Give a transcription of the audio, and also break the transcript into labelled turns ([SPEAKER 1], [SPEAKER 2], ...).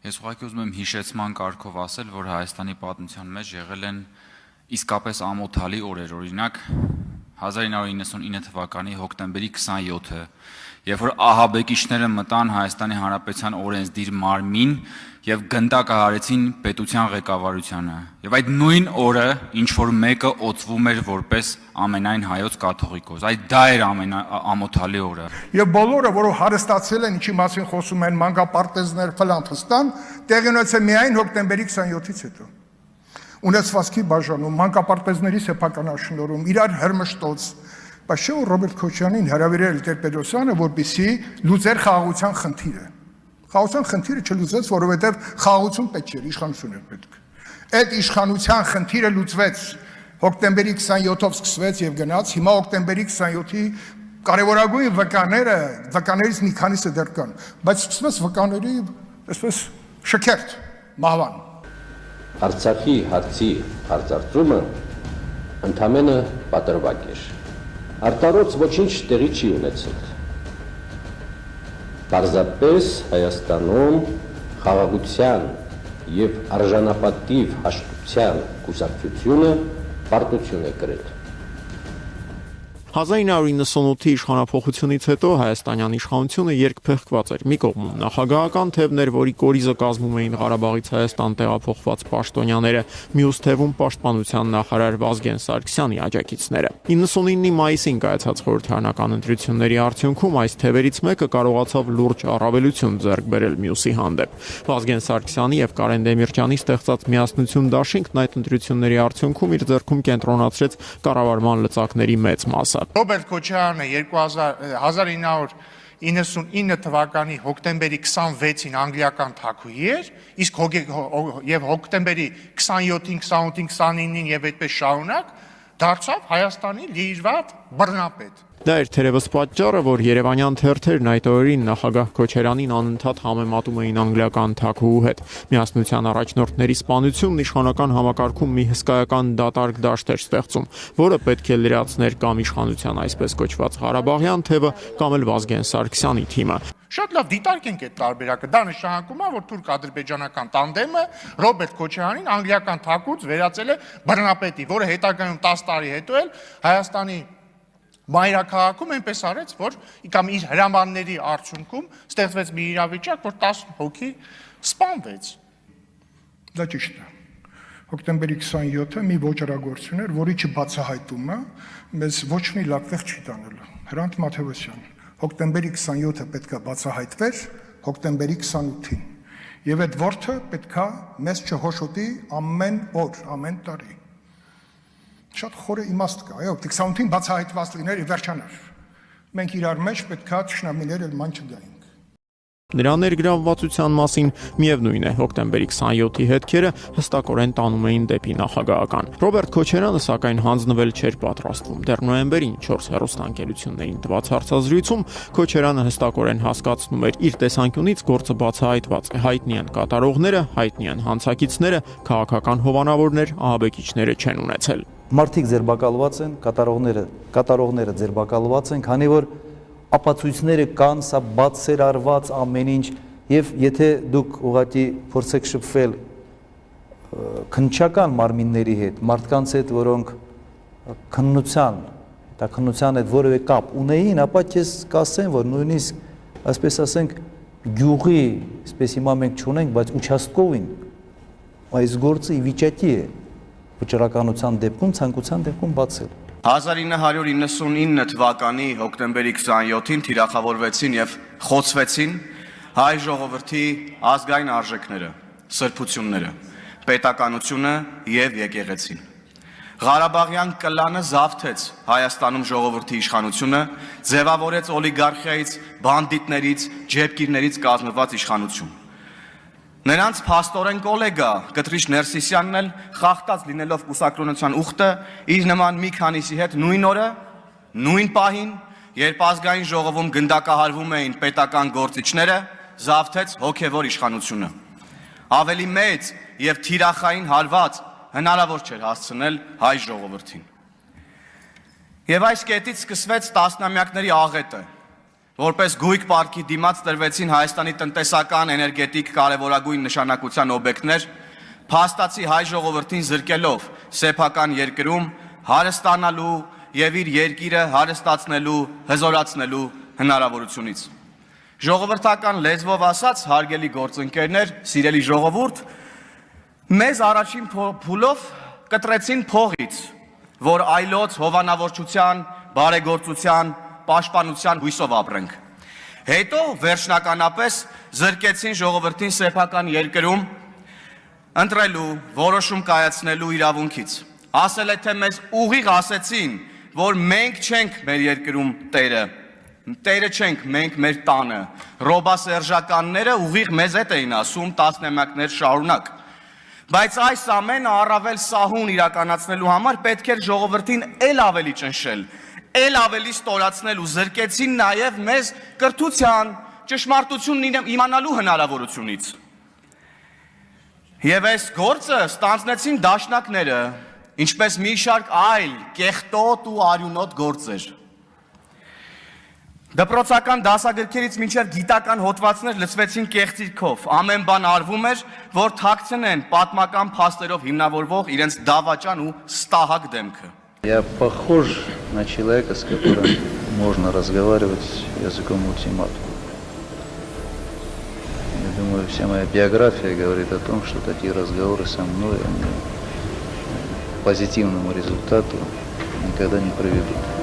[SPEAKER 1] Ես ուղղակի ուզում եմ հիշեցման կարգով ասել, որ Հայաստանի պատմության մեջ եղել են իսկապես ամոթալի օրեր, օրինակ 1999 թվականի հոկտեմբերի 27-ը, երբ որ ահաբեկիչները մտան Հայաստանի Հանրապետության օրենսդիր մարմին եւ գնդակահարեցին պետության ղեկավարությանը։ Եվ այդ նույն օրը ինչ որ մեկը օծվում էր որպես ամենայն հայոց կաթողիկոս։ Այդ դա էր ամոթալի օրը։
[SPEAKER 2] Եվ բոլորը, որով հարստացել են, ինչի մասին խոսում են մանկապարտեզներ, ֆլանթստան, տեղի ունեցել միայն հոկտեմբերի 27-ից հետո։ Ունեցվածքի բաժանում, մանկապարտեզների սեփականաշնորհում, իրար հրմշտոց, բայց չէ՞ որ Ռոբերտ Քոչարյանին հրավիրել Տեր-Պետրոսյանը, որպեսզի լուծեր խաղաղության խնդիրը։ Խաղաղության խնդիրը չլուծեց, որովհետև խաղաղություն պետք չէր, իշխանություն էր պետք։ Այդ իշխանության խնդիրը լուծվեց հոկտեմբերի 27-ով սկսվեց եւ գնաց, հիմա հոկտեմբերի 27-ի կարևորագույն վկաներից մի քանիսը դեռ կան, բայց սկսվեց վկաների այսպես շքերթ, մահվան։
[SPEAKER 3] Արցախի հարցի հարցարծումը ընդամենը պատրվակ էր։ Արտարոց ոչինչ տեղի չի ունեցել։ Պարզապես Հայաստանում խաղաղության եւ արժանապատիվ հաշտության կուսակցությունը պարտություն է կրել։
[SPEAKER 4] 1998-ի իշխանափոխությունից հետո հայաստանյան իշխանությունը երկփեղկված էր։ Մի կողմում նախագահական թևն էր, որի կորիզը կազմում էին Ղարաբաղից Հայաստան տեղափոխված պաշտոնյաները, մյուս թևում պաշտպանության նախարար Վազգեն Սարգսյանի աջակիցները։ 99-ի մայիսին կայացած խորհրդարանական ընտրությունների արդյունքում այս թևերից մեկը կարողացավ լուրջ առավելություն ձեռք բերել մյուսի հանդեպ։ Վազգեն Սարգսյանի եւ Կարեն Դեմիրճյանի ստեղծած միասնություն դաշինքն այդ ընտրությունների արդյունքում իր ձեռքում կենտրոնացրեց կառավարման լծակների մեծ մասը։
[SPEAKER 2] Ռոբերտ Քոչարյանը 1999 թվականի հոկտեմբերի 26-ին անգլիական թագուհի էր, իսկ եւ հոկտեմբերի 27-ին, 28-ին, 29-ին եւ այդպես շարունակ դարձավ Հայաստանի լիիրված բռնապետ։
[SPEAKER 4] Դա էր թերևս պատճառը, որ երևանյան թերթերն այդ օրերին նախագահ Քոչարյանին անընդհատ համեմատում էին անգլիական թագուհու հետ։ Միասնության առաջնորդների սպանությունն իշխանական համակարգում մի հսկայական դատարկ դաշտ էր ստեղծում, որը պետք է լրացներ կամ իշխանության այսպես կոչված Ղարաբաղյան թևը, կամ էլ Վազգեն Սարգսյանի թիմը։
[SPEAKER 2] Շատ լավ դիտարկենք այդ տարբերակը։ Դա նշանակում է, որ թուրք-ադրբեջանական տանդեմը Ռոբերտ Քոչարյանին անգլիական թագուց վերածել է բռնապետի, որը հետագայում 10 տարի հետո էլ Հայաստանի մայրաքաղաքում այնպես արեց, որ կամ իր հրամանների արդյունքում ստեղծվեց մի իրավիճակ, որ 10 հոգի սպանվեց։ Դա ճիշտ է։ Հոկտեմբերի 27-ը մի ոճրագործություն էր, որի չբացահայտումը մեզ ոչ մի լավ տեղ չի տանելու։ Հրանտ Մաթևոսյան, հոկտեմբերի 27-ը պետքա բացահայտվեր հոկտեմբերի 28-ին։ Եվ այդ որդը պետքա մեզ չհոշոտի ամեն օր, ամեն տարի։ Շատ խորը իմաստ կա, այո, 28-ին բացահայտված լիներ եւ վերջանար։ Մենք իրար մեջ պետքա ճշնամիներ էլ ման չգայինք։
[SPEAKER 4] Նրա ներգրավվածության մասին միևնույն է, հոկտեմբերի 27-ի հետքերը հստակորեն տանում էին դեպի նախագահական։ Ռոբերտ Քոչարյանը սակայն հանձնվել չէր պատրաստվում։ Դեռ նոյեմբերին 4 հեռուստաընկերություններին տված հարցազրույցում Քոչարյանը հստակորեն հասկացնում էր իր տեսանկյունից գործը բացահայտված է։ Հայտնի են կատարողները, հայտնի են հանցակիցները, քաղաքական հովանավորներ, ահաբեկիչները չեն ունեցել։
[SPEAKER 5] Մարդիկ ձերբակալված են, կատարողները ձերբակալված են, քանի որ ապացույցները կան, սա բացեր արված ամեն ինչ, եւ եթե դուք ուղղակի փորձեք շփվել քննչական մարմինների հետ, մարդկանց հետ, որոնք քննության հետ որևէ կապ ունեին, ապա ես կասեմ, որ նույնիսկ, այսպես ասենք, գյուղի, այսպես հիմա մենք չունենք, բայց ուչաստկովին այս գործը ի վիճակի է վճռականության դեպքում, ցանկության դեպքում բացել։
[SPEAKER 6] 1999 թվականի հոկտեմբերի 27-ին թիրախավորվեցին եւ խոցվեցին հայ ժողովրդի ազգային արժեքները, սրբությունները, պետականությունը եւ եկեղեցին։ Ղարաբաղյան կլանը զավթեց Հայաստանում ժողովրդի իշխանությունը, ձևավորեց օլիգարխիայից, բանդիտներից, ջեբկիրներից կազմված իշխանություն։ Նրանց փաստորեն գոլեգա Կտրիշ Ներսիսյանն էլ խախտած լինելով կուսակրոնության ուխտը իր նման մի քանիսի հետ նույն օրը, նույն պահին, երբ ազգային ժողովում գնդակահարվում էին պետական գործիչները, զավթեց հոգևոր իշխանությունը։ Ավելի մեծ եւ թիրախային հարված հնարավոր չէր հասցնել հայ ժողովրդին։ Եվ այս կետից սկսվեց տասնամյակների աղետը։ որպես գույք պարկի դիմաց տրվեցին Հայաստանի տնտեսական, էներգետիկ կարևորագույն նշանակության օբյեկտներ, փաստացի հայ ժողովրդին զրկելով սեփական երկրում հարստանալու եւ իր երկիրը հարստացնելու, հզորացնելու հնարավորությունից։ Ժողովրդական լեզվով ասած, հարգելի գործընկերներ, սիրելի ժողովուրդ, մեզ առաջին փուլով կտրեցին փողից, որ այլոց հովանավորչության, բարեգործության, պաշտպանության հույսով ապրենք։ Հետո վերջնականապես զրկեցին ժողովրդին սեփական երկրում ընտրելու, որոշում կայացնելու իրավունքից։ Ասել է, թե մեզ ուղիղ ասեցին, որ մենք չենք մեր երկրում տերը չենք, մենք մեր տանը։ Ռոբասերժականները ուղիղ մեզ հետ էին ասում տասնամյակներ շարունակ։ Բայց այս ամենը առավել սահուն իրականացնելու համար պետք էր ժողովրդին էլ ավելի ճնշել, էլ ավելի ստորացնել ու զրկեցին նաև մեզ կրթության, ճշմարտությունն իմանալու հնարավորությունից։ Եվ այս գործը ստանձնեցին դաշնակները, ինչպես մի շարք այլ կեղտոտ ու արյունոտ գործեր։ Դպրոցական դասագրքերից մինչև գիտական հոդվածներ լցվեցին կեղծիքով, ամեն бан արվում էր, որ թաքցնեն պատմական փաստերով հիմնավորվող իրենց դավաճան ու ստահակ դեմքը։
[SPEAKER 7] Я похож на человека, с которым можно разговаривать языком ультиматума. Я думаю, вся моя биография говорит о том, что такие разговоры со мной, они к позитивному результату никогда не приведут.